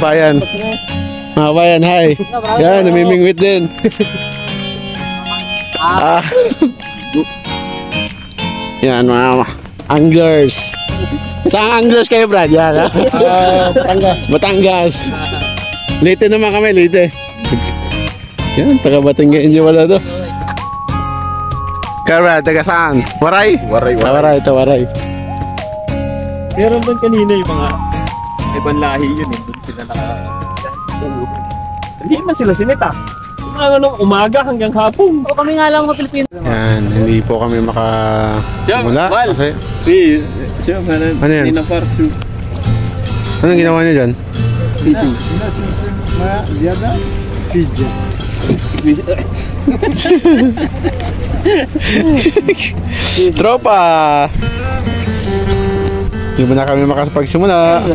kabayan. Mga kabayan, hi. Yan, namimingwit din. Yan, mga anglers. Saan anglers kayo, Brad? Yan, ha? Batangas. Batangas. Leyte naman kami, Leyte. Yan, taga Batangas nyo wala to. Kaya Brad, taga saan? Waray? Waray. Waray, ito Waray. Meron doon kanina yung mga ibang lahi yun eh. Doon sila hindi man sila sinita. Nung umaga hanggang hapon. O kami nga lang mga Pilipino. Yan, hindi po kami makasimula. Kasi, ano yan? Anong ginawa niyo dyan? Tropa! Hindi mo na kami makapagsimula.